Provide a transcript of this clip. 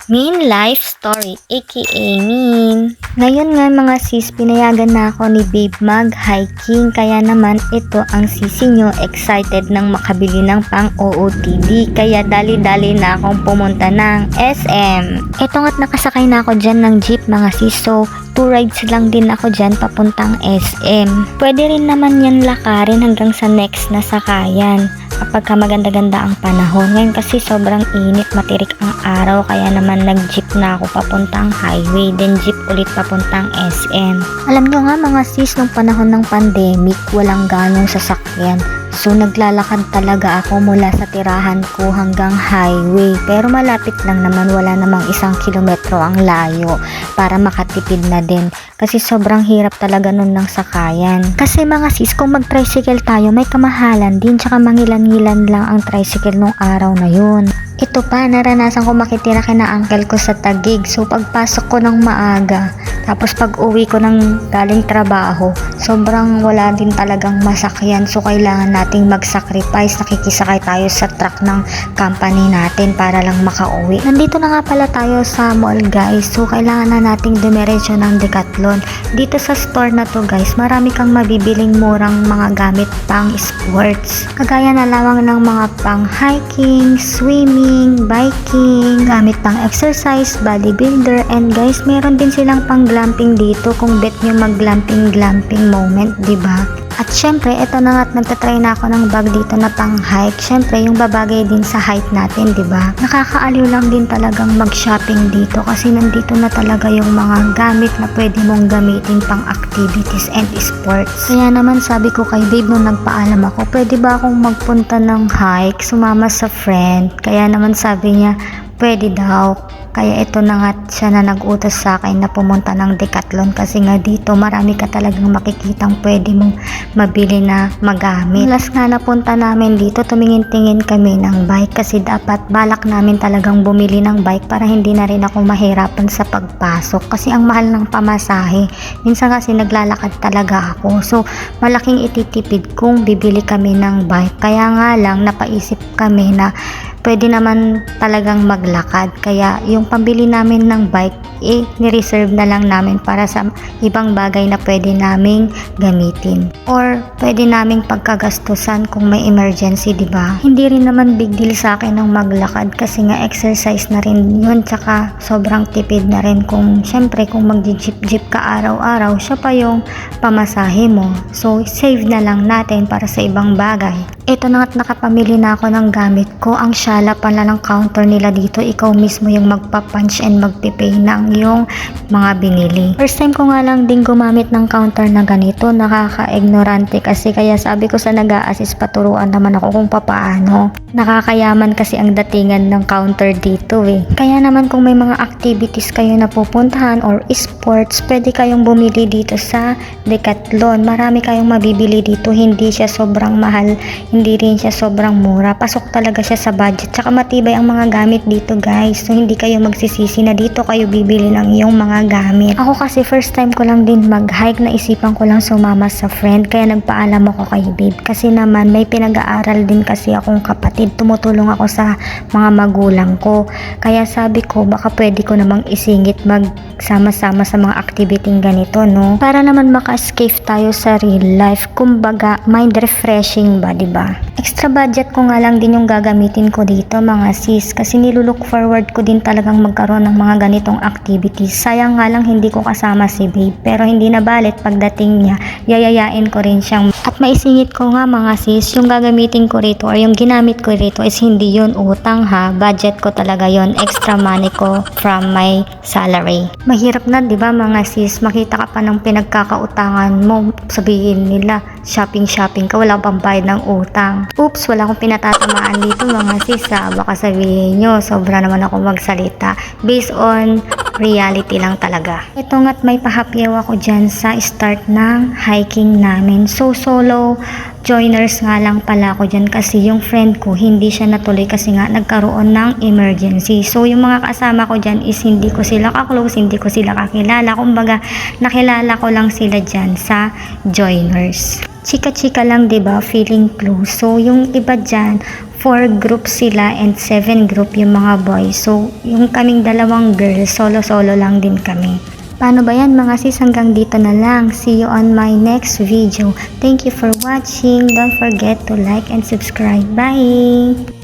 Min Life Story aka Min. Ngayon nga mga sis, pinayagan na ako ni Babe mag-hiking, kaya naman ito ang sisi nyo, excited nang makabili ng pang OOTD, kaya dali-dali na akong pumunta ng SM. Ito nga't nakasakay na ako dyan ng jeep mga sis, so 2 rides lang din ako dyan papuntang SM. Pwede rin naman yan lakarin hanggang sa next na sakayan kapag maganda-ganda ang panahon. Ngayon kasi sobrang init, matirik ang araw, kaya naman nag-jeep na ako papuntang highway, then jeep ulit papuntang SM. Alam nyo nga mga sis, nung panahon ng pandemic, walang ganong sasakyan. So naglalakad talaga ako mula sa tirahan ko hanggang highway. Pero malapit lang naman, wala namang 1 kilometro ang layo para makatipid na din. Kasi sobrang hirap talaga nun ng sakayan. Kasi mga sis, kung mag-tricycle tayo, may kamahalan din, tsaka mangilan-ngilan lang ang tricycle nung araw na yun. Ito pa, naranasan ko makitira kina uncle ko sa Taguig. So pagpasok ko ng maaga, tapos pag uwi ko ng galing trabaho, sobrang wala din talagang masakyan. So kailangan nating mag-sacrifice, nakikisakay tayo sa truck ng company natin para lang makauwi. Nandito na nga pala tayo sa mall guys, so kailangan na nating dumiretso ng Decathlon. Dito sa store na to guys, marami kang mabibiling murang mga gamit pang sports. Kagaya na lamang ng mga pang hiking, swimming, biking, gamit pang exercise, bodybuilder, and guys, meron din silang pang glamping dito kung bet nyo mag-glamping moment, diba? At syempre, ito na nga't nagtatry na ako ng bag dito na pang hike. Syempre, yung babagay din sa height natin, diba? Nakakaaliw lang din talagang mag-shopping dito kasi nandito na talaga yung mga gamit na pwede mong gamitin pang activities and sports. Kaya naman sabi ko kay Babe nung nagpaalam ako, pwede ba akong magpunta ng hike, sumama sa friend? Kaya naman sabi niya, pwede daw. Kaya ito na nga siya na nag-utos sa akin na pumunta ng Decathlon kasi nga dito marami ka talagang makikitang pwede mong mabili na magamit. Last nga napunta namin dito, tumingin-tingin kami ng bike kasi dapat balak namin talagang bumili ng bike para hindi na rin ako mahirapan sa pagpasok kasi ang mahal ng pamasahe. Minsan kasi naglalakad talaga ako, so malaking ititipid kung bibili kami ng bike. Kaya nga lang napaisip kami na pwede naman talagang maglakad, kaya yung pambili namin ng bike ni-reserve na lang namin para sa ibang bagay na pwede naming gamitin or pwede naming pagkagastusan kung may emergency, diba? Hindi rin naman big deal sa akin ng maglakad kasi nga exercise na rin yun, tsaka sobrang tipid na rin kung syempre kung mag-jeep ka araw-araw, siya pa yung pamasahe mo, so save na lang natin para sa ibang bagay. Ito na nga't nakapamili na ako ng gamit ko. Ang syala pala ng counter nila dito, ikaw mismo yung magpa-punch and magpipay ng yung mga binili. First time ko nga lang din gumamit ng counter na ganito, nakaka-ignorante kasi, kaya sabi ko sa nag-a-assist, paturuan naman ako kung papaano. Nakakayaman kasi ang datingan ng counter dito eh. Kaya naman kung may mga activities kayo na pupuntahan or sports, pwede kayong bumili dito sa Decathlon. Marami kayong mabibili dito, hindi siya sobrang mahal, hindi rin siya sobrang mura. Pasok talaga siya sa budget. Tsaka matibay ang mga gamit dito guys. So hindi kayo magsisisi na dito kayo bibili ng iyong mga gamit. Ako kasi first time ko lang din mag-hike, naisipan ko lang sumama sa friend. Kaya nagpaalam ako kay Babe. Kasi naman may pinag-aaral din kasi akong kapatid. Tumutulong ako sa mga magulang ko. Kaya sabi ko baka pwede ko namang isingit magsama-sama sa mga activity ganito, no? Para naman maka-escape tayo sa real life. Kumbaga mind refreshing ba, diba? Extra budget ko nga lang din yung gagamitin ko dito mga sis kasi nilulook forward ko din talagang magkaroon ng mga ganitong activities. Sayang nga lang hindi ko kasama si Babe, pero hindi na balit, pagdating niya yayayain ko rin siyang. At maisingit ko nga mga sis, yung gagamitin ko rito or yung ginamit ko rito is hindi yun utang ha, budget ko talaga yon, extra money ko from my salary. Mahirap na, di ba mga sis, makita ka pa ng pinagkakautangan mo, sabihin nila shopping ka, wala pang bayad ng utang. Oops, wala akong pinatatamaan dito mga sis ha. Baka sabihin nyo, sobra naman ako magsalita. Based on reality lang talaga. Ito nga't may pahapyaw ako dyan sa start ng hiking namin. So solo joiners nga lang pala ako dyan kasi yung friend ko hindi siya natuloy kasi nga nagkaroon ng emergency. So yung mga kasama ko dyan is hindi ko sila ka-close, hindi ko sila kakilala. Kumbaga nakilala ko lang sila dyan sa joiners. Chika-chika lang, 'di ba? Feeling close. So yung iba diyan 4 group sila and 7 group yung mga boys. So, yung kaming dalawang girls, solo-solo lang din kami. Paano ba yan mga sis? Hanggang dito na lang. See you on my next video. Thank you for watching. Don't forget to like and subscribe. Bye!